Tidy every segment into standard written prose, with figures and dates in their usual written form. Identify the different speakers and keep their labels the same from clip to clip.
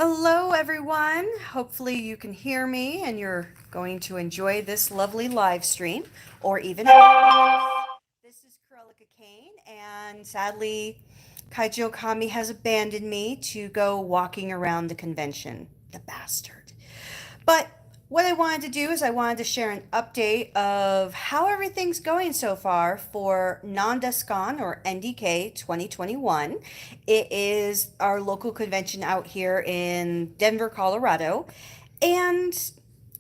Speaker 1: Hello, everyone. Hopefully, you can hear me and you're going to enjoy this lovely live stream or even. This is Cruellica Kane, and sadly, Kaiju Okami has abandoned me to go walking around the convention. The bastard. But what I wanted to do is I wanted to share an update of how everything's going so far for Non-Descon or NDK 2021. It is our local convention out here in Denver, Colorado. And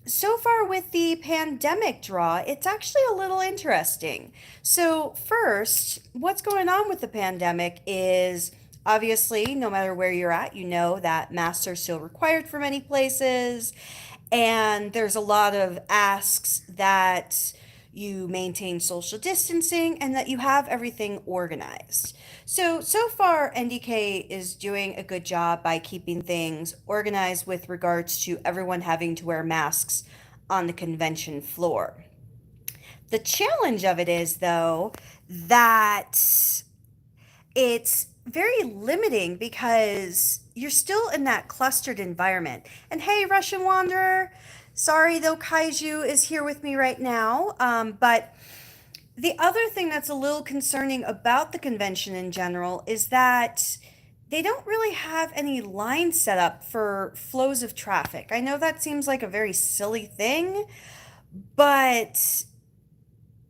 Speaker 1: so far with the pandemic draw, it's actually a little interesting. So, first, what's going on with the pandemic is obviously, no matter where you're at, you know that masks are still required for many places. And there's a lot of asks that you maintain social distancing and that you have everything organized. So far, NDK is doing a good job by keeping things organized with regards to everyone having to wear masks on the convention floor. The challenge of it is, though, that it's very limiting because you're still in that clustered environment. And hey, Russian Wanderer, sorry though, Kaiju is here with me right now. But the other thing that's a little concerning about the convention in general is that they don't really have any lines set up for flows of traffic. I know that seems like a very silly thing, but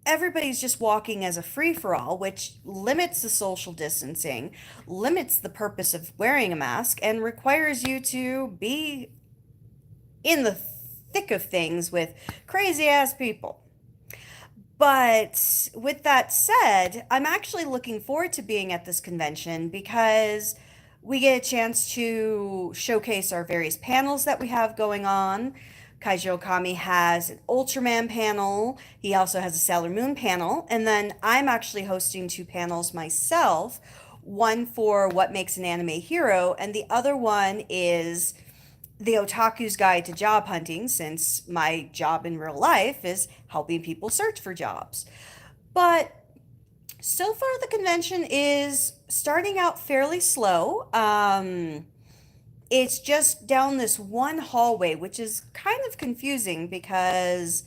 Speaker 1: everybody's just walking as a free for all, which limits the social distancing, limits the purpose of wearing a mask, and requires you to be in the thick of things with crazy ass people. But with that said, I'm actually looking forward to being at this convention because we get a chance to showcase our various panels that we have going on. Kaiju Okami has an Ultraman panel. He also has a Sailor Moon panel. And then I'm actually hosting two panels myself. One for what makes an anime hero, and the other one is the otaku's guide to job hunting, since my job in real life is helping people search for jobs. But so far, the convention is starting out fairly slow. It's just down this one hallway, which is kind of confusing because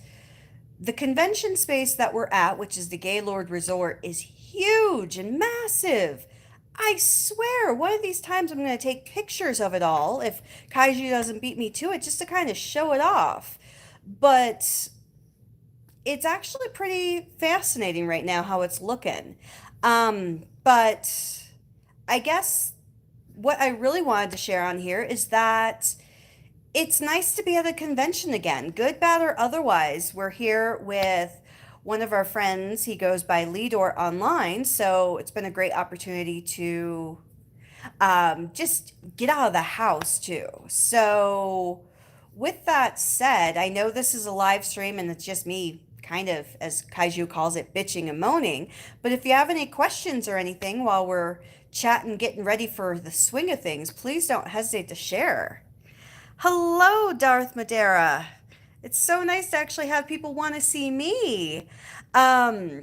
Speaker 1: the convention space that we're at, which is the Gaylord Resort, is huge and massive. I swear, one of these times I'm going to take pictures of it all if Kaiju doesn't beat me to it just to kind of show it off. But it's actually pretty fascinating right now how it's looking. But I guess what I really wanted to share on here is that it's nice to be at a convention again, good, bad, or otherwise. We're here with one of our friends. He goes by Lidor online, so it's been a great opportunity to just get out of the house too. So, with that said, I know this is a live stream and it's just me kind of, as Kaiju calls it, bitching and moaning. But if you have any questions or anything while we're chatting, getting ready for the swing of things, please don't hesitate to share. Hello, Darth Madeira. It's so nice to actually have people want to see me. Um,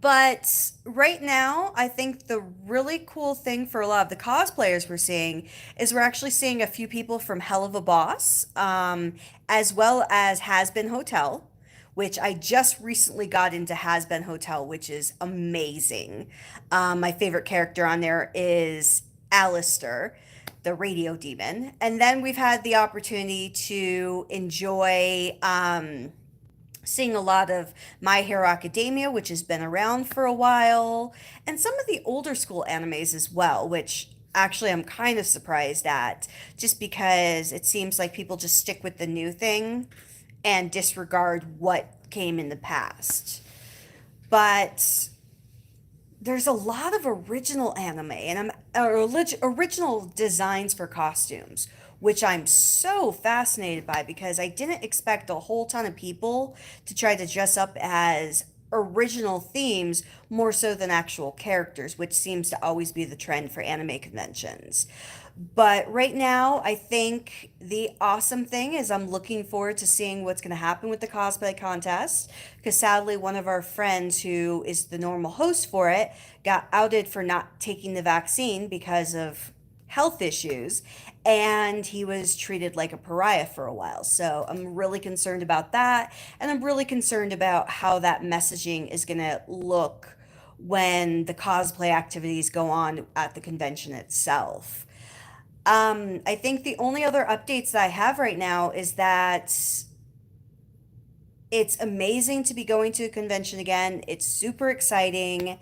Speaker 1: but right now, I think the really cool thing for a lot of the cosplayers we're seeing is we're actually seeing a few people from Hell of a Boss, as well as Has Been Hotel, which I just recently got into Has Been Hotel, which is amazing. My favorite character on there is Alistair, the radio demon. And then we've had the opportunity to enjoy seeing a lot of My Hero Academia, which has been around for a while, and some of the older school animes as well, which actually I'm kind of surprised at, just because it seems like people just stick with the new thing and disregard what came in the past. But there's a lot of original anime and original designs for costumes, which I'm so fascinated by because I didn't expect a whole ton of people to try to dress up as original themes more so than actual characters, which seems to always be the trend for anime conventions. But right now, I think the awesome thing is I'm looking forward to seeing what's going to happen with the cosplay contest. Because sadly, one of our friends who is the normal host for it got outed for not taking the vaccine because of health issues, and he was treated like a pariah for a while. So I'm really concerned about that, and I'm really concerned about how that messaging is going to look when the cosplay activities go on at the convention itself. I think the only other updates that I have right now is that it's amazing to be going to a convention again. It's super exciting.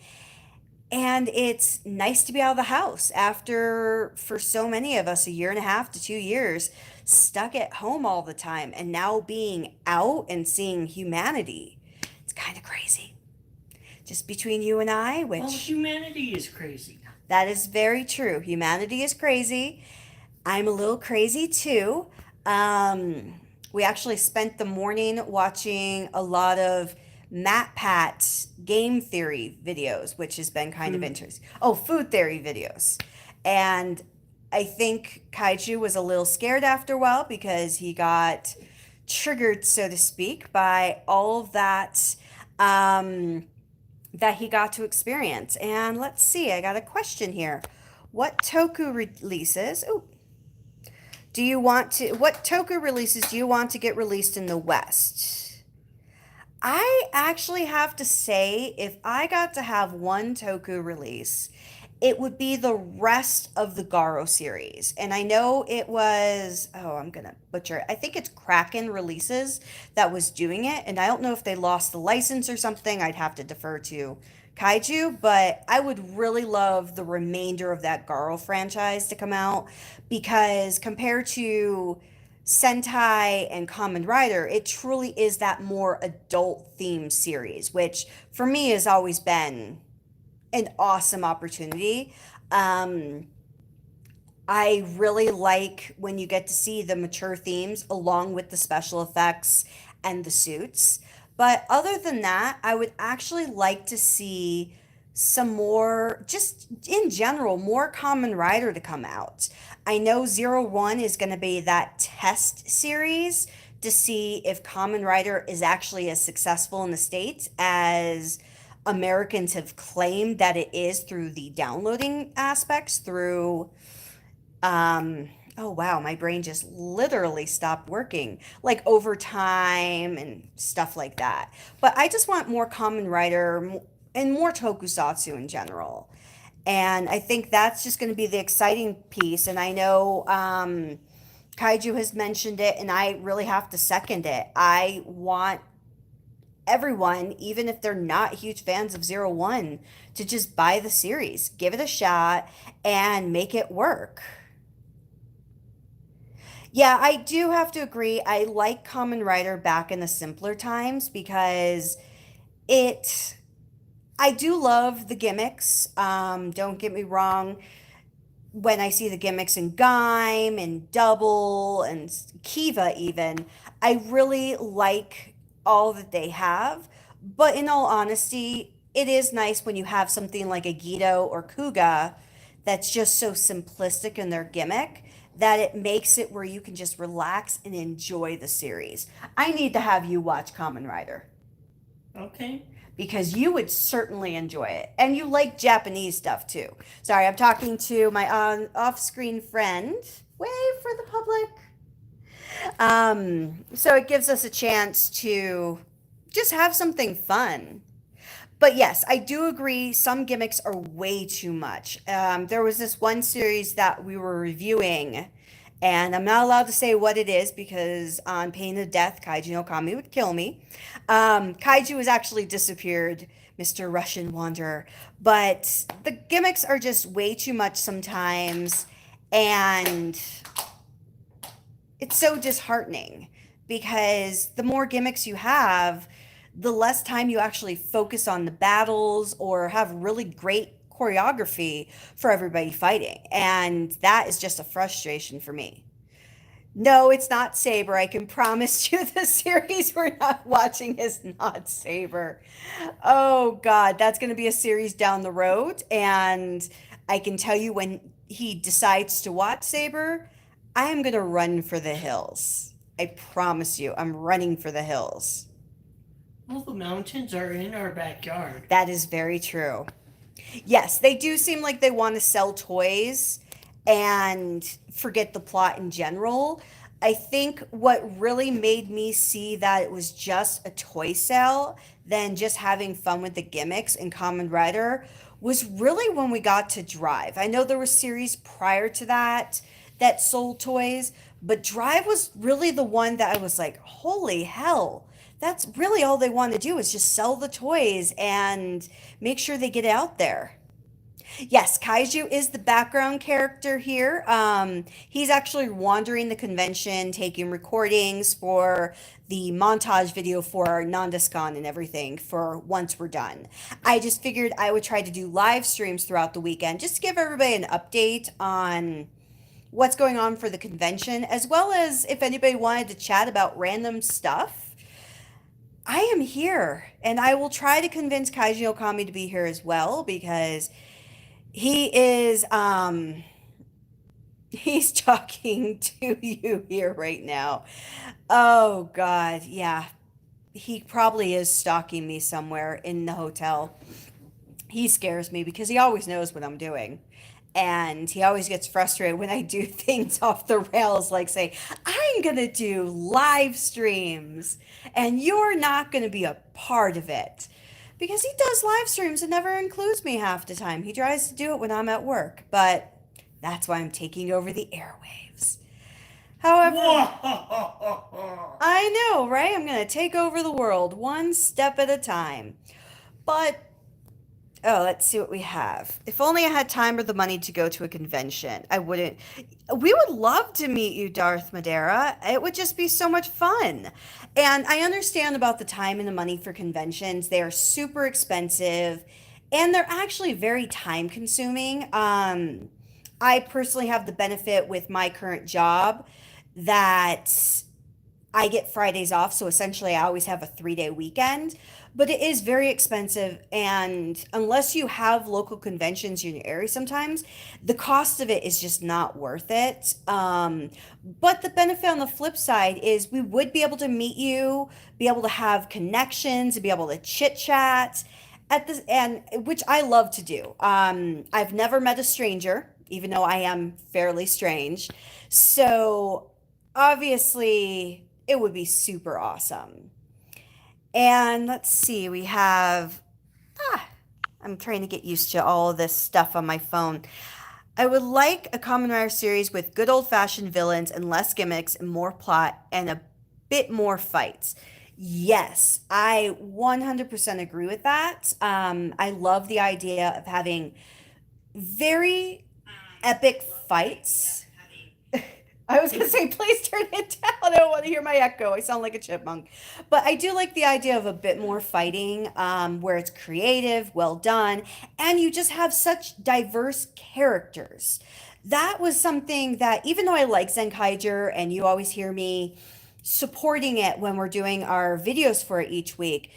Speaker 1: And it's nice to be out of the house after, for so many of us, a year and a half to 2 years stuck at home all the time. And now being out and seeing humanity, it's kind of crazy. Just between you and I,
Speaker 2: Well,
Speaker 1: which
Speaker 2: humanity is crazy.
Speaker 1: that is very true. Humanity is crazy. I'm a little crazy too. Um, we actually spent the morning watching a lot of Matt Pat's game theory videos, which has been kind of
Speaker 2: Food.
Speaker 1: interesting. Oh, food theory videos. And I think Kaiju was a little scared after a while because he got triggered, so to speak, by all of that um, that he got to experience. And let's see, I got a question here. What Toku releases? Oh, what Toku releases do you want to get released in the West? I actually have to say, if I got to have one Toku release, it would be the rest of the Garo series. And I know it was, oh, I'm going to butcher it. I think it's Kraken Releases that was doing it. And I don't know if they lost the license or something. I'd have to defer to Kaiju, but I would really love the remainder of that Garo franchise to come out because compared to Sentai and Kamen Rider, it truly is that more adult themed series, which for me has always been an awesome opportunity. Um, I really like when you get to see the mature themes along with the special effects and the suits. But other than that, I would actually like to see some more, just in general, more Kamen Rider to come out. I know Zero One is going to be that test series to see if Kamen Rider is actually as successful in the States as Americans have claimed that it is through the downloading aspects, through oh wow, my brain just literally stopped working, like overtime and stuff like that. But I just want more Kamen Rider and more Tokusatsu in general. And I think that's just going to be the exciting piece. And I know Kaiju has mentioned it, and I really have to second it. I want everyone, even if they're not huge fans of Zero One, to just buy the series, give it a shot, and make it work. Yeah, I do have to agree. I like Kamen Rider back in the simpler times because it. I do love the gimmicks. Don't get me wrong. When I see the gimmicks in Gaim and Double and Kiva, even, I really like all that they have. But in all honesty, it is nice when you have something like a Gito or Kuga that's just so simplistic in their gimmick that it makes it where you can just relax and enjoy the series. I need to have you watch Kamen Rider
Speaker 2: Okay.
Speaker 1: because you would certainly enjoy it. And you like Japanese stuff too. Sorry, I'm talking to my off screen friend. Wave for the public. So it gives us a chance to just have something fun. But yes, I do agree. Some gimmicks are way too much. There was this one series that we were reviewing, and I'm not allowed to say what it is because, on pain of death, Kaiju no Kami would kill me. Kaiju has actually disappeared, Mr. Russian Wanderer. But the gimmicks are just way too much sometimes, and it's so disheartening because the more gimmicks you have, the less time you actually focus on the battles or have really great choreography for everybody fighting. And that is just a frustration for me. No, it's not Saber. I can promise you the series we're not watching is not Saber. Oh, God, that's going to be a series down the road. And I can tell you when he decides to watch Saber, I am going to run for the hills. I promise you, I'm running for the hills.
Speaker 2: Well, the mountains are in our backyard.
Speaker 1: That is very true. Yes, they do seem like they want to sell toys and forget the plot in general. I think what really made me see that it was just a toy sale than just having fun with the gimmicks in Common Rider was really when we got to Drive. I know there were series prior to that that sold toys, but Drive was really the one that I was like, holy hell, that's really all they want to do is just sell the toys and make sure they get out there. Yes, Kaiju is the background character here. He's actually wandering the convention, taking recordings for the montage video for Nandescon and everything for once we're done. I just figured I would try to do live streams throughout the weekend just to give everybody an update on what's going on for the convention, as well as if anybody wanted to chat about random stuff. I am here, and I will try to convince Kaiji Okami to be here as well because he is he's talking to you here right now. Oh god, yeah. He probably is stalking me somewhere in the hotel. He scares me because he always knows what I'm doing. And he always gets frustrated when I do things off the rails, like say, I'm going to do live streams and you're not going to be a part of it. Because he does live streams and never includes me half the time. He tries to do it when I'm at work, but that's why I'm taking over the airwaves. However,
Speaker 2: Whoa!
Speaker 1: I know, right? I'm going to take over the world one step at a time. But oh, let's see what we have. If only I had time or the money to go to a convention. I wouldn't. We would love to meet you, Darth Madeira. It would just be so much fun. And I understand about the time and the money for conventions. They are super expensive and they're actually very time consuming. I personally have the benefit with my current job that I get Fridays off, so essentially I always have a 3-day weekend. But it is very expensive, and unless you have local conventions in your area, sometimes the cost of it is just not worth it. But the benefit on the flip side is we would be able to meet you, be able to have connections, be able to chit chat at this, and which I love to do. I've never met a stranger, even though I am fairly strange. So obviously, it would be super awesome. And let's see, we have, ah, I'm trying to get used to all of this stuff on my phone. I would like a Kamen Rider series with good old fashioned villains and less gimmicks and more plot and a bit more fights. Yes, I 100% agree with that. I love the idea of having very epic fights. I was gonna say, please turn it down. I don't want to hear my echo. I sound like a chipmunk. But I do like the idea of a bit more fighting, where it's creative, well done, and you just have such diverse characters. That was something that, even though I like Zenkaiger, and you always hear me supporting it when we're doing our videos for it each week,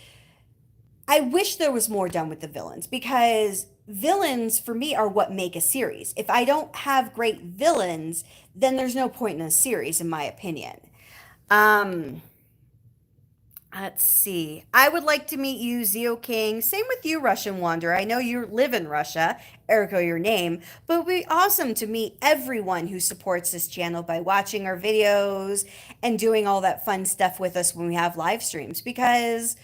Speaker 1: I wish there was more done with the villains because villains for me are what make a series. If I don't have great villains, then there's no point in a series, in my opinion. Um, let's see. I would like to meet you, Zeo King. Same with you, Russian Wanderer. I know you live in Russia, ergo your name, but it would be awesome to meet everyone who supports this channel by watching our videos and doing all that fun stuff with us when we have live streams because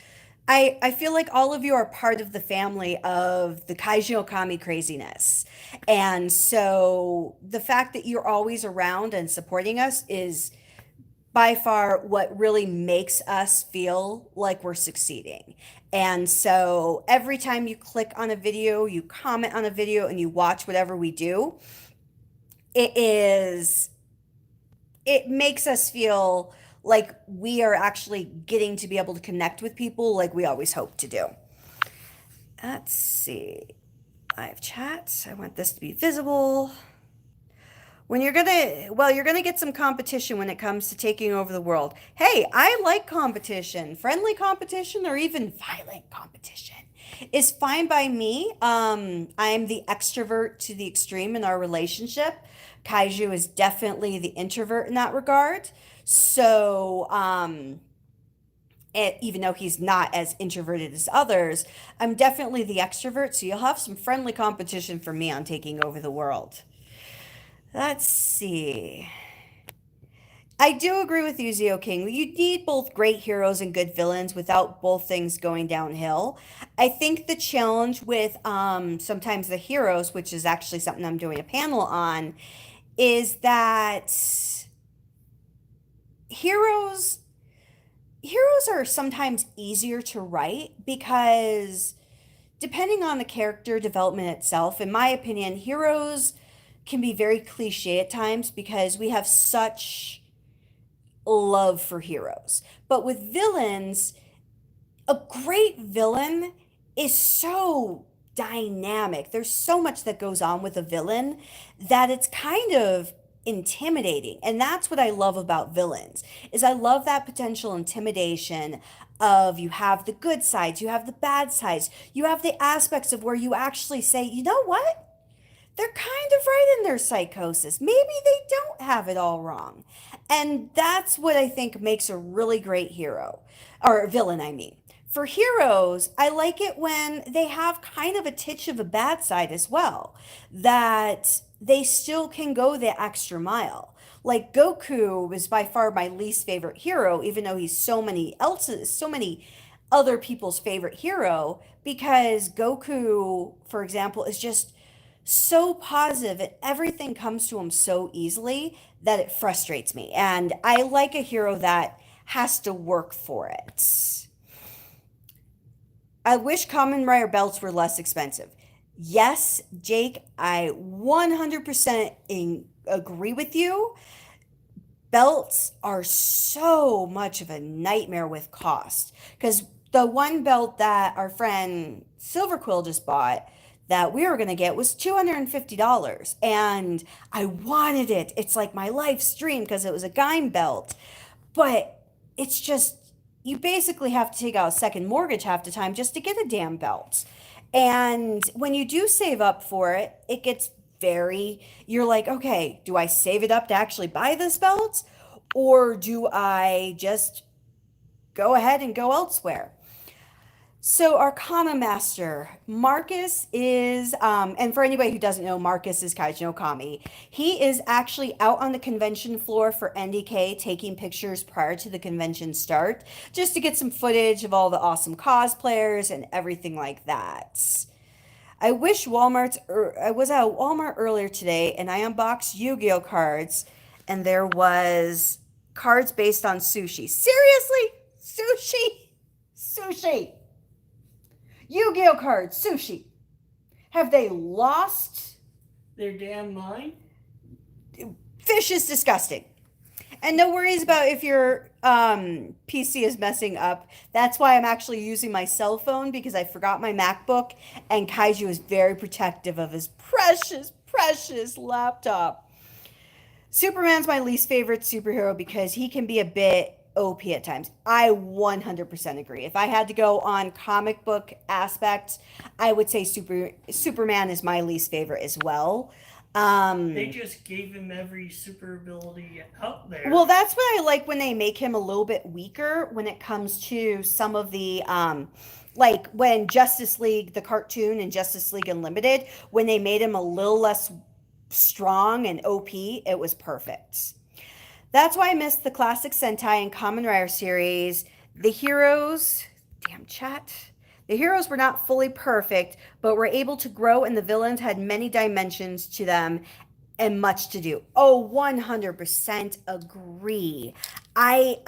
Speaker 1: I feel like all of you are part of the family of the Kaiju Okami craziness. And so the fact that you're always around and supporting us is by far what really makes us feel like we're succeeding. And so every time you click on a video, you comment on a video, and you watch whatever we do, it is it makes us feel like we are actually getting to be able to connect with people like we always hope to do. Let's see. Live chat. I want this to be visible. When you're gonna get some competition when it comes to taking over the world. Hey, I like competition. Friendly competition or even violent competition is fine by me. I'm the extrovert to the extreme in our relationship. Kaiju is definitely the introvert in that regard. So, even though he's not as introverted as others, I'm definitely the extrovert. So you'll have some friendly competition for me on taking over the world. Let's see. I do agree with you, Zio King. You need both great heroes and good villains without both things going downhill. I think the challenge with sometimes the heroes, which is actually something I'm doing a panel on, is that heroes heroes are sometimes easier to write because depending on the character development itself, in my opinion, heroes can be very cliche at times because we have such love for heroes. But with villains, a great villain is so dynamic. There's so much that goes on with a villain that it's kind of intimidating. And that's what I love about villains. Is I love that potential intimidation of you have the good sides, you have the bad sides, you have the aspects of where you actually say, "You know what? They're kind of right in their psychosis. Maybe they don't have it all wrong." And that's what I think makes a really great hero, or villain, I mean. For heroes, I like it when they have kind of a titch of a bad side as well, that they still can go the extra mile. Like Goku was by far my least favorite hero, even though he's so many other people's favorite hero, because Goku, for example, is just so positive and everything comes to him so easily that it frustrates me. And I like a hero that has to work for it. I wish common rare belts were less expensive. Yes, Jake, I 100% agree with you. Belts are so much of a nightmare with cost because the one belt that our friend Silver Quill just bought that we were going to get was $250 and I wanted it. It's like my life's dream because it was a Gaim belt. But it's just you basically have to take out a second mortgage half the time just to get a damn belt. And when you do save up for it, it gets you're like, okay, do I save it up to actually buy this belt? Or do I just go ahead and go elsewhere? So Arcana Master, Marcus is, and for anybody who doesn't know, Marcus is Kaiju no Kami. He is actually out on the convention floor for NDK taking pictures prior to the convention start, just to get some footage of all the awesome cosplayers and everything like that. I was at Walmart earlier today and I unboxed Yu-Gi-Oh cards and there was cards based on sushi. Seriously? Sushi? Sushi. Yu-Gi-Oh cards, sushi. Have they lost?
Speaker 2: Their damn mind?
Speaker 1: Fish is disgusting. And no worries about if your PC is messing up. That's why I'm actually using my cell phone because I forgot my MacBook, and Kaiju is very protective of his precious, precious laptop. Superman's my least favorite superhero because he can be a bit OP at times. I 100% agree. If I had to go on comic book aspects, I would say Superman is my least favorite as well.
Speaker 2: They just gave him every super ability out there.
Speaker 1: Well, that's what I like when they make him a little bit weaker when it comes to some of the like when Justice League, the cartoon and Justice League Unlimited, when they made him a little less strong and OP, it was perfect. That's why I missed the classic Sentai and Kamen Rider series. The heroes, damn chat. The heroes were not fully perfect, but were able to grow, and the villains had many dimensions to them and much to do. Oh, 100% agree. I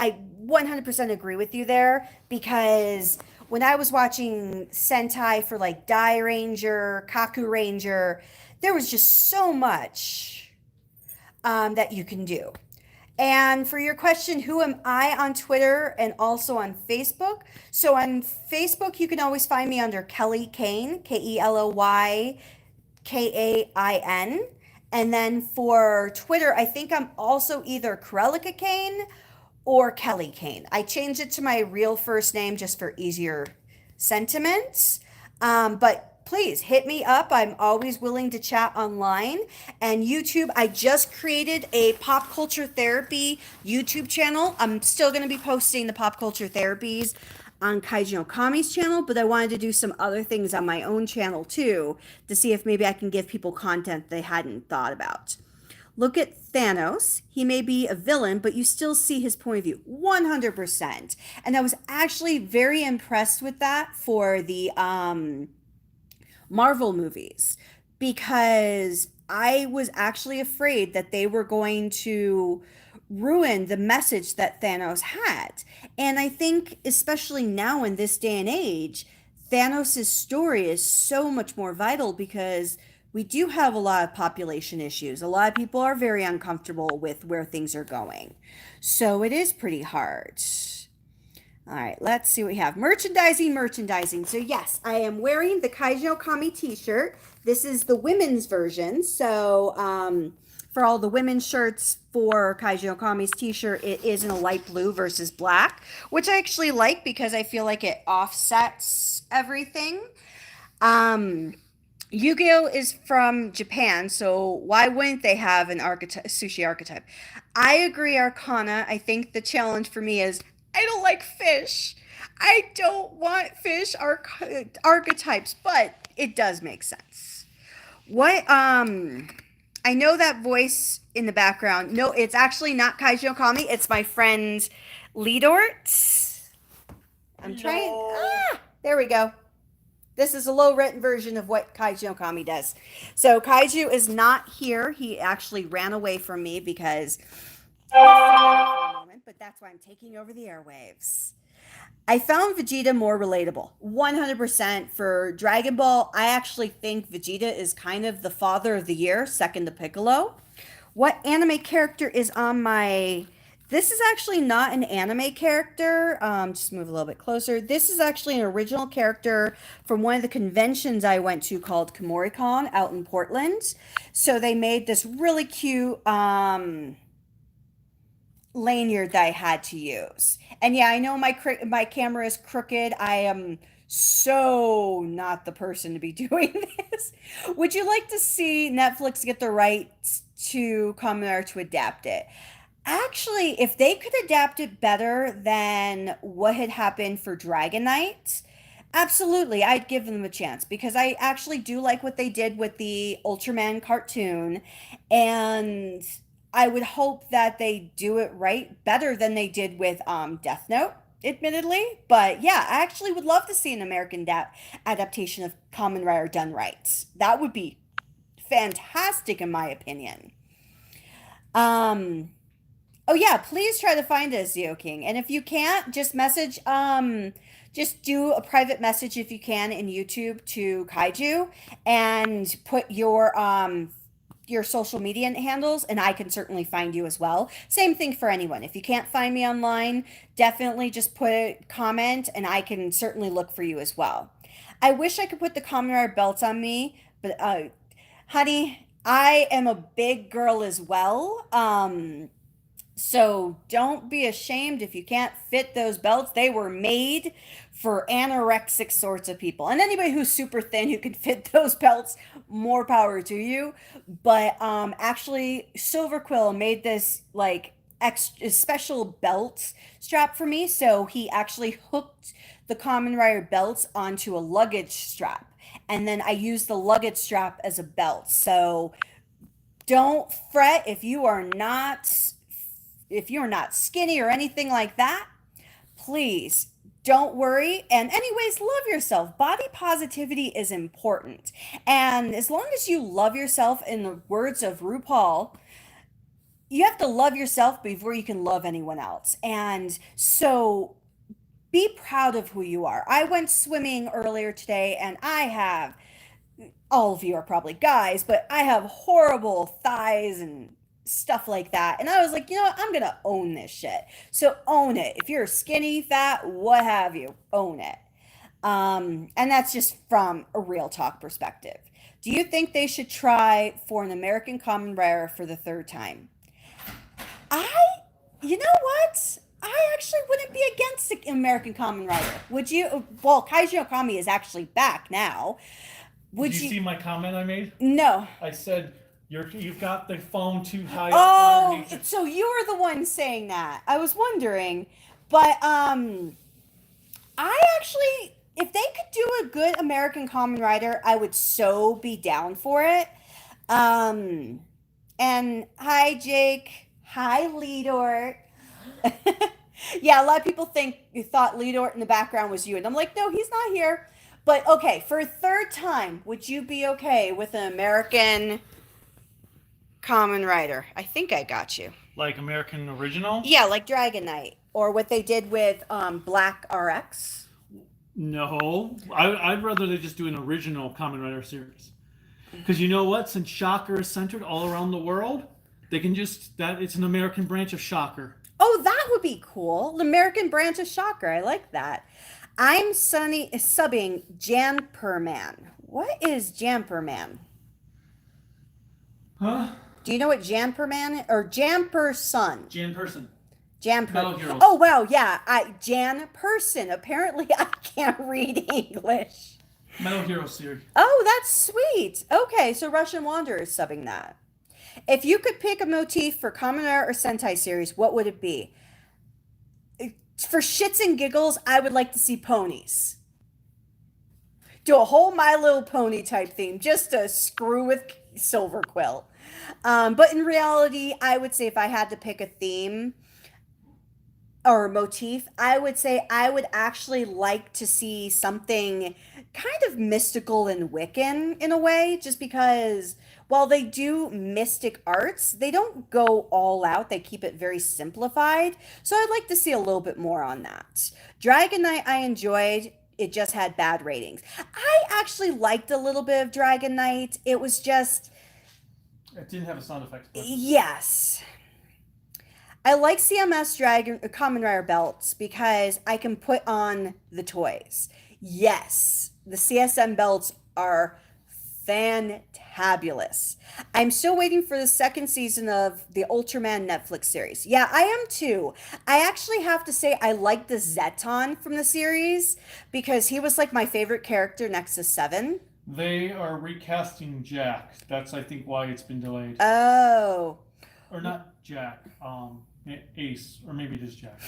Speaker 1: 100% agree with you there because when I was watching Sentai for like Dai Ranger, Kaku Ranger, there was just so much that you can do. And for your question, who am I on Twitter and also on Facebook? So on Facebook, you can always find me under Kelly Kane, KELLYKAIN. And then for Twitter, I think I'm also either Cruellica Kane or Kelly Kane. I changed it to my real first name just for easier sentiments. But please hit me up. I'm always willing to chat online. And YouTube, I just created a pop culture therapy YouTube channel. I'm still going to be posting the pop culture therapies on Kaiju no Kami's channel, but I wanted to do some other things on my own channel too to see if maybe I can give people content they hadn't thought about. Look at Thanos. He may be a villain, but you still see his point of view 100%. And I was actually very impressed with that for the Marvel movies because I was actually afraid that they were going to ruin the message that Thanos had. And I think, especially now in this day and age, Thanos' story is so much more vital because we do have a lot of population issues. A lot of people are very uncomfortable with where things are going. So it is pretty hard. All right, let's see what we have. Merchandising. So yes, I am wearing the Kaiju Kami t-shirt. This is the women's version. So for all the women's shirts for Kaiju Kami's t-shirt, it is in a light blue versus black, which I actually like because I feel like it offsets everything. Yu-Gi-Oh is from Japan, so why wouldn't they have an sushi archetype? I agree, Arcana. I think the challenge for me is I don't like fish. I don't want fish archetypes, but it does make sense. What I know that voice in the background. No, it's actually not Kaiju Kami. It's my friend Lidort. I'm trying. Ah, there we go. This is a low-written version of what Kaiju Kami does. So Kaiju is not here. He actually ran away from me because for a moment, but that's why I'm taking over the airwaves. I found Vegeta more relatable. 100% for Dragon Ball. I actually think Vegeta is kind of the father of the year, second to Piccolo. What anime character is on my... This is actually not an anime character. Just move a little bit closer. This is actually an original character from one of the conventions I went to called KomoriCon out in Portland. So they made this really cute lanyard that I had to use. And yeah, I know my camera is crooked. I am so not the person to be doing this. Would you like to see Netflix get the rights to Kamen Rider to adapt it? Actually, if they could adapt it better than what had happened for Dragon Knight, absolutely, I'd give them a chance because I actually do like what they did with the Ultraman cartoon, and I would hope that they do it right better than they did with Death Note, admittedly. But yeah, I actually would love to see an American adaptation of Kamen Rider done right. That would be fantastic, in my opinion. Um, Oh yeah, please try to find us, Zeo King. And if you can't, just do a private message if you can in YouTube to Kaiju and put your social media handles and I can certainly find you as well. Same thing for anyone. If you can't find me online, definitely just put a comment and I can certainly look for you as well. I wish I could put the Kamen Rider belts on me, but honey, I am a big girl as well. So don't be ashamed if you can't fit those belts. They were made for anorexic sorts of people. And anybody who's super thin who can fit those belts, more power to you. But actually Silver Quill made this like special belt strap for me. So he actually hooked the Kamen Rider belts onto a luggage strap. And then I used the luggage strap as a belt. So don't fret if you're not skinny or anything like that, please don't worry. And anyways, love yourself. Body positivity is important. And as long as you love yourself, in the words of RuPaul, you have to love yourself before you can love anyone else. And so be proud of who you are. I went swimming earlier today and I have, all of you are probably guys, but I have horrible thighs and stuff like that. And I was like, you know what? I'm going to own this shit. So own it. If you're skinny, fat, what have you, own it. And that's just from a real talk perspective. Do you think they should try for an American Kamen Rider for the third time? I, you know what? I actually wouldn't be against the American Kamen Rider. Would you? Well, Kaiju Kami is actually back now.
Speaker 3: Did you see my comment I made?
Speaker 1: No.
Speaker 3: I said you've got the phone too high
Speaker 1: up
Speaker 3: underneath it.
Speaker 1: So you were the one saying that. I was wondering, but I actually, if they could do a good American Kamen Rider, I would so be down for it. And hi, Jake. Hi, Leadort. Yeah, a lot of people thought Leadort in the background was you, and I'm like, no, he's not here. But okay, for a third time, would you be okay with an American Common Rider? I think I got you.
Speaker 3: Like American original?
Speaker 1: Yeah, like Dragon Knight, or what they did with Black RX.
Speaker 3: No, I'd rather they just do an original Kamen Rider series. Because you know what? Since Shocker is centered all around the world, they can just it's an American branch of Shocker.
Speaker 1: Oh, that would be cool. The American branch of Shocker. I like that. I'm subbing Jamperman. What is Jamperman?
Speaker 3: Huh?
Speaker 1: Do you know what Jamperman or Jamperson?
Speaker 3: Jan Person.
Speaker 1: Jamper.
Speaker 3: Heroes.
Speaker 1: Oh wow, yeah. Jan Person. Apparently, I can't read English.
Speaker 3: Metal Hero series.
Speaker 1: Oh, that's sweet. Okay, so Russian Wanderer is subbing that. If you could pick a motif for Kamen Rider or Sentai series, what would it be? For shits and giggles, I would like to see ponies. Do a whole My Little Pony type theme just to screw with Silver Quill. But in reality, I would say if I had to pick a theme or motif, I would say I would actually like to see something kind of mystical and Wiccan in a way, just because while they do mystic arts, they don't go all out. They keep it very simplified. So I'd like to see a little bit more on that. Dragon Knight I enjoyed. It just had bad ratings. I actually liked a little bit of Dragon Knight. It was just...
Speaker 3: It didn't have a sound effect.
Speaker 1: Yes. I like CMS Kamen Rider belts because I can put on the toys. Yes, the CSM belts are fantabulous. I'm still waiting for the second season of the Ultraman Netflix series. Yeah, I am too. I actually have to say I like the Zeton from the series because he was like my favorite character next to Seven.
Speaker 3: They are recasting Jack. That's, I think, why it's been delayed.
Speaker 1: Oh.
Speaker 3: Or not Jack. Ace. Or maybe it is Jack.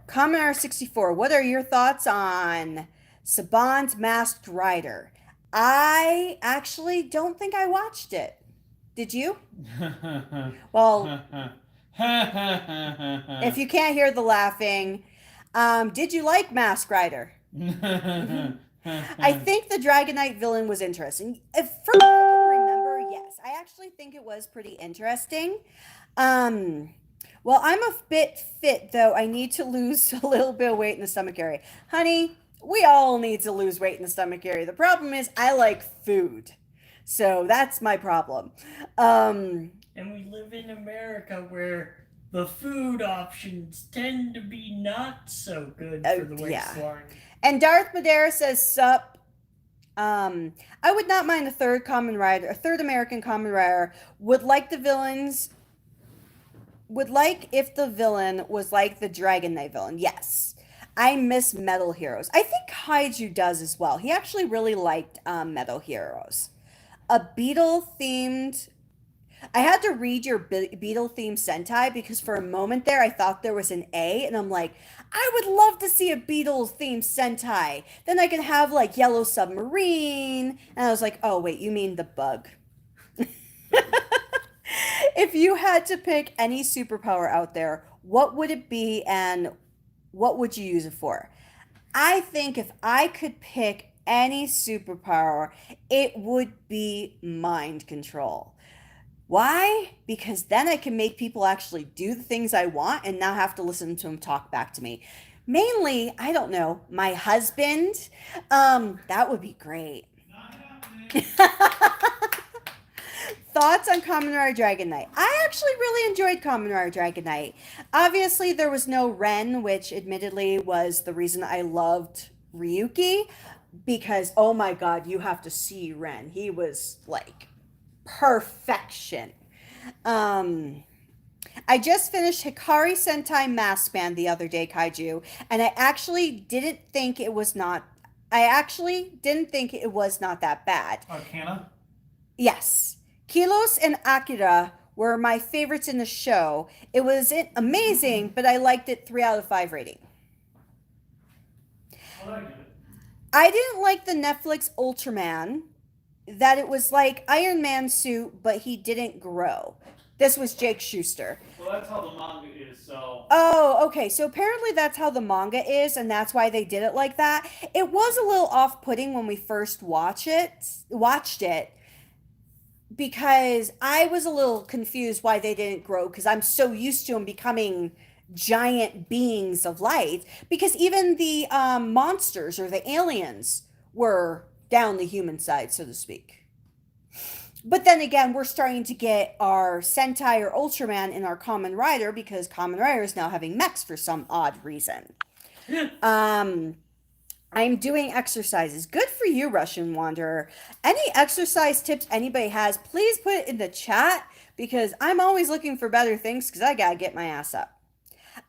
Speaker 1: Kamen Rider 64, what are your thoughts on Saban's Masked Rider? I actually don't think I watched it. Did you? Well, if you can't hear the laughing, did you like Masked Rider? I think the Dragon Knight villain was interesting. If from what I can remember, yes, I actually think it was pretty interesting. Well, I'm a bit fit, though. I need to lose a little bit of weight in the stomach area. Honey, we all need to lose weight in the stomach area. The problem is I like food. So that's my problem.
Speaker 2: And we live in America where the food options tend to be not so good for the waistline.
Speaker 1: And Darth Madeira says, sup. I would not mind a third American Kamen Rider. Would like if the villain was like the Dragon Knight villain. Yes. I miss Metal Heroes. I think Kaiju does as well. He actually really liked Metal Heroes. A Beetle-themed... I had to read your Beetle-themed Sentai because for a moment there I thought there was an A, and I'm like, I would love to see a Beetle-themed Sentai. Then I can have like Yellow Submarine. And I was like, oh wait, you mean the bug. If you had to pick any superpower out there, what would it be and what would you use it for? I think if I could pick any superpower, it would be mind control. Why? Because then I can make people actually do the things I want and not have to listen to them talk back to me. Mainly, I don't know, my husband. That would be great. Thoughts on Kamen Rider Dragon Knight? I actually really enjoyed Kamen Rider Dragon Knight. Obviously, there was no Ren, which admittedly was the reason I loved Ryuki. Because, oh my god, you have to see Ren. He was, like, perfection. I just finished Hikari Sentai Mask Band the other day, Kaiju, and I actually didn't think it was not that bad.
Speaker 3: Arcana?
Speaker 1: Yes. Kilos and Akira were my favorites in the show. It wasn't amazing, but I liked it 3 out of 5 rating.
Speaker 3: I like it.
Speaker 1: I didn't like the Netflix Ultraman that it was like Iron Man's suit, but he didn't grow. This was Jake Schuster.
Speaker 3: Well, that's how the manga is. So.
Speaker 1: Oh, okay. So apparently that's how the manga is, and that's why they did it like that. It was a little off-putting when we first watched it, because I was a little confused why they didn't grow, because I'm so used to them becoming giant beings of light. Because even the monsters or the aliens were down the human side, so to speak. But then again, we're starting to get our Sentai or Ultraman in our Kamen Rider, because Kamen Rider is now having mechs for some odd reason. I'm doing exercises. Good for you, Russian Wanderer. Any exercise tips anybody has, please put it in the chat, because I'm always looking for better things, because I gotta get my ass up.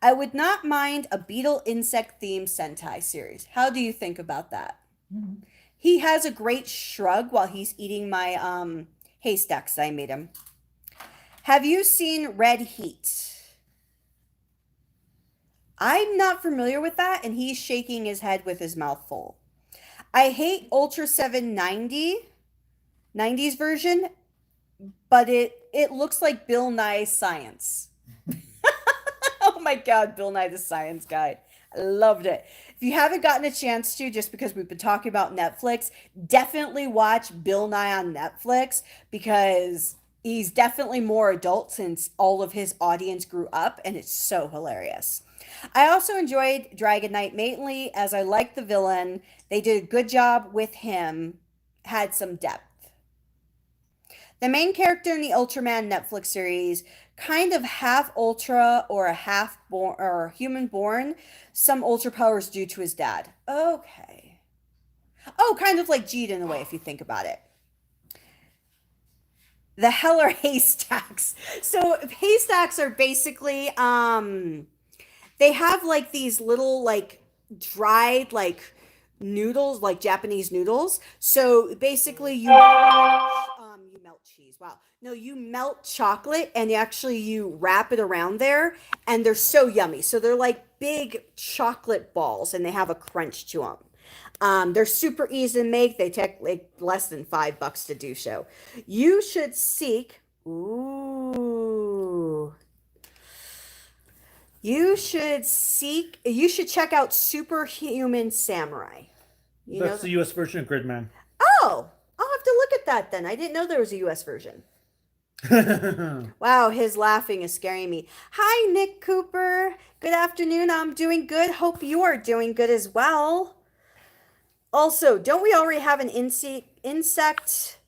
Speaker 1: I would not mind a beetle insect themed Sentai series. How do you think about that? Mm-hmm. He has a great shrug while he's eating my haystacks that I made him. Have you seen Red Heat? I'm not familiar with that, and he's shaking his head with his mouth full. I hate Ultra 790, 90s version, but it looks like Bill Nye's Science. Oh my God, Bill Nye the Science Guy. I loved it. If you haven't gotten a chance to, just because we've been talking about Netflix, definitely watch Bill Nye on Netflix, because he's definitely more adult since all of his audience grew up, and it's so hilarious. I also enjoyed Dragon Knight mainly as I liked the villain. They did a good job with him, had some depth. The main character in the Ultraman Netflix series, kind of half ultra or a half born or human born, some ultra powers due to his dad. Okay. Oh, kind of like Jeet in a way, if you think about it. The hell are haystacks? So haystacks are basically they have like these little like dried like noodles, like Japanese noodles. So basically you melt cheese. Wow. No, you melt chocolate and you wrap it around there, and they're so yummy. So they're like big chocolate balls, and they have a crunch to them. They're super easy to make. They take like less than $5 to do so. You should seek. Ooh. You should check out Superhuman Samurai.
Speaker 3: That's the US version of Gridman.
Speaker 1: Oh, I'll have to look at that then. I didn't know there was a US version. Wow, his laughing is scaring me. Hi, Nick Cooper. Good afternoon. I'm doing good. Hope you are doing good as well. Also, don't we already have an insect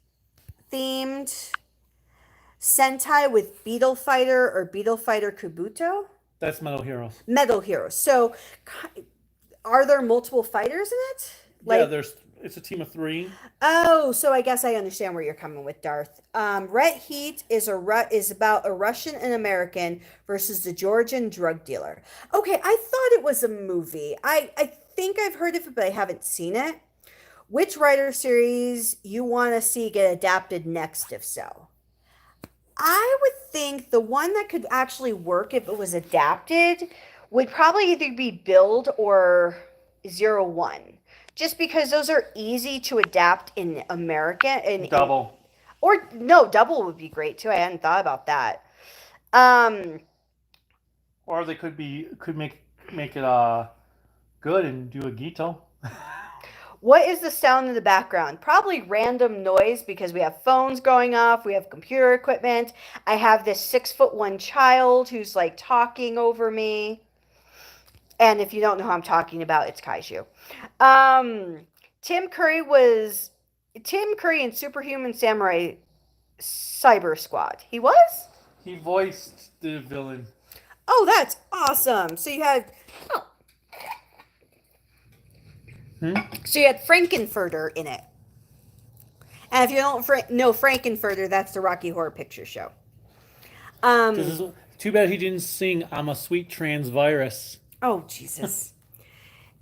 Speaker 1: themed Sentai with Beetle Fighter or Beetle Fighter Kabuto?
Speaker 3: That's Metal Heroes.
Speaker 1: Metal Heroes. So, are there multiple fighters in it?
Speaker 3: Yeah, it's a team of 3.
Speaker 1: Oh, so I guess I understand where you're coming with, Darth. Red Heat is about a Russian and American versus the Georgian drug dealer. Okay, I thought it was a movie. I think I've heard of it, but I haven't seen it. Which writer series you want to see get adapted next, if so? I would think the one that could actually work if it was adapted would probably either be Build or 01. Just because those are easy to adapt in American.
Speaker 3: Double.
Speaker 1: Double would be great too. I hadn't thought about that.
Speaker 3: Or they could make it good and do a Gito.
Speaker 1: What is the sound in the background? Probably random noise, because we have phones going off, we have computer equipment. I have this 6'1" child who's like talking over me. And if you don't know who I'm talking about, it's kaiju. Tim Curry in Superhuman Samurai Cyber Squad. He was?
Speaker 3: He voiced the villain.
Speaker 1: Oh, that's awesome. So you had Frankenfurter in it. And if you don't know Frankenfurter, that's the Rocky Horror Picture Show.
Speaker 3: This is too bad he didn't sing "I'm a Sweet Trans Virus."
Speaker 1: Oh, Jesus.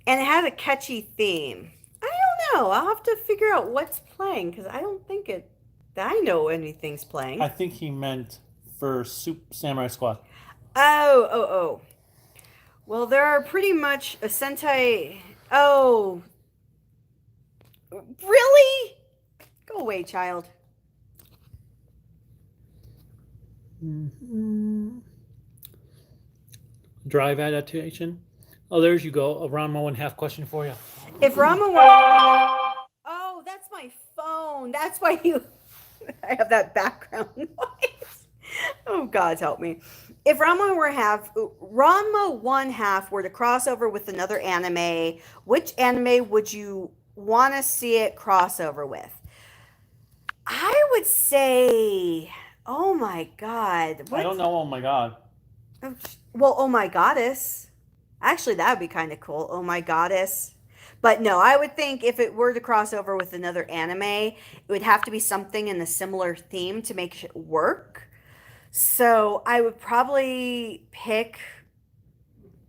Speaker 1: And it had a catchy theme. I don't know. I'll have to figure out what's playing, because I don't think that I know anything's playing.
Speaker 3: I think he meant for Samurai Squad.
Speaker 1: Oh. Well, there are pretty much a Sentai... Oh. Really? Go away, child.
Speaker 3: Drive adaptation. Oh, there's you go. A Ranma 1/2 question for you.
Speaker 1: If Rama were... Oh, that's my phone. That's why you... I have that background noise. Oh, God help me. If Ranma 1/2 were to cross over with another anime, which anime would you want to see it cross over with? I would say... Oh, my God.
Speaker 3: I don't know. Oh, my God.
Speaker 1: Well, Oh My Goddess. Actually, that would be kind of cool. Oh My Goddess. But no, I would think if it were to cross over with another anime, it would have to be something in a similar theme to make it work. So I would probably pick,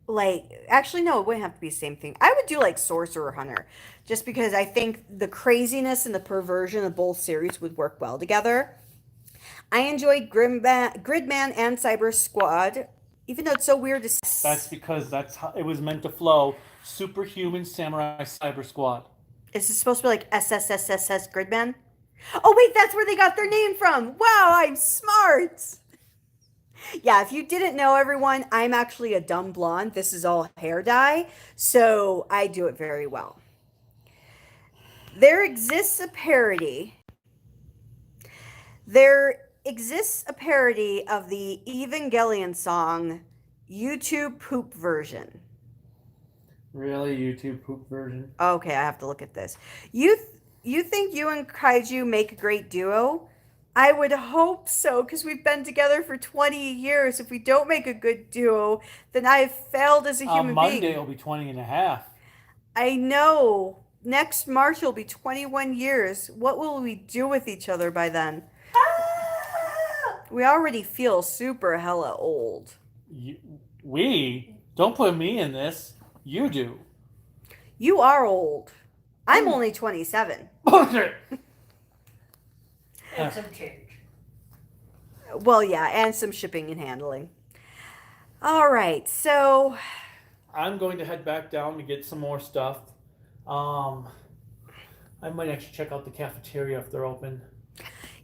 Speaker 1: like, actually, no, it wouldn't have to be the same thing. I would do like Sorcerer Hunter, just because I think the craziness and the perversion of both series would work well together. I enjoyed Gridman and Cyber Squad, even though it's so weird to say.
Speaker 3: That's because that's how it was meant to flow. Superhuman Samurai Cyber Squad.
Speaker 1: Is it supposed to be like SSSSS Gridman? Oh, wait, that's where they got their name from. Wow, I'm smart. Yeah, if you didn't know, everyone, I'm actually a dumb blonde. This is all hair dye, so I do it very well. There exists a parody of the Evangelion song YouTube poop version.
Speaker 3: Really? YouTube poop version?
Speaker 1: Okay, I have to look at this. You think you and Kaiju make a great duo? I would hope so, because we've been together for 20 years. If we don't make a good duo, then I have failed as a human being.
Speaker 3: Monday it'll be 20 and a half.
Speaker 1: I know. Next March will be 21 years. What will we do with each other by then? We already feel super hella old.
Speaker 3: We? Don't put me in this. You do.
Speaker 1: You are old. I'm only 27.
Speaker 3: Bullshit!
Speaker 2: And some change.
Speaker 1: Well, yeah, and some shipping and handling. All right, so...
Speaker 3: I'm going to head back down to get some more stuff. I might actually check out the cafeteria if they're open.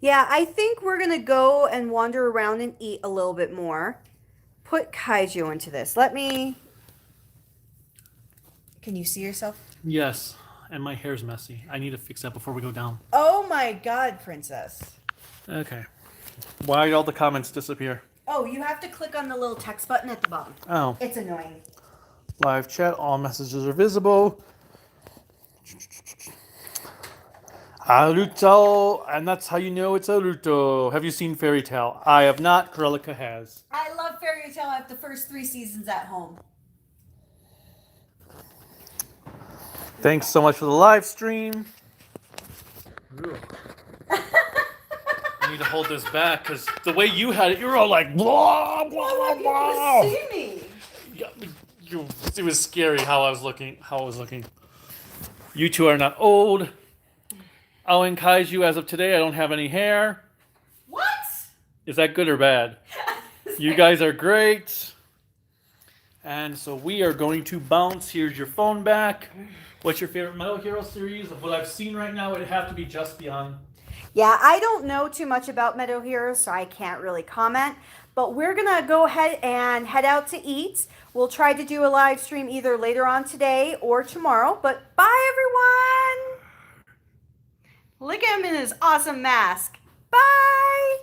Speaker 1: Yeah, I think we're going to go and wander around and eat a little bit more. Put Kaiju into this. Let me... Can you see yourself?
Speaker 3: Yes, and my hair's messy. I need to fix that before we go down.
Speaker 1: Oh my God, princess.
Speaker 3: Okay. Why did all the comments disappear?
Speaker 1: Oh, you have to click on the little text button at the bottom.
Speaker 3: Oh.
Speaker 1: It's annoying.
Speaker 3: Live chat, all messages are visible. Aruto, and that's how you know it's Aruto. Have you seen Fairy Tail? I have not. Cruellica has.
Speaker 1: I love Fairy Tail. I have the first 3 seasons at home.
Speaker 3: Thanks so much for the live stream. I need to hold this back because the way you had it, you were all like, blah, blah, blah.
Speaker 1: You see me.
Speaker 3: It was scary how I was looking. You two are not old. Oh, and Kaiju, as of today, I don't have any hair.
Speaker 1: What?
Speaker 3: Is that good or bad? You guys are great. And so we are going to bounce. Here's your phone back. What's your favorite Metal Hero series? Of what I've seen right now, it'd have to be Just Beyond.
Speaker 1: Yeah, I don't know too much about Metal Heroes, so I can't really comment. But we're going to go ahead and head out to eat. We'll try to do a live stream either later on today or tomorrow. But bye, everyone! Look at him in his awesome mask. Bye!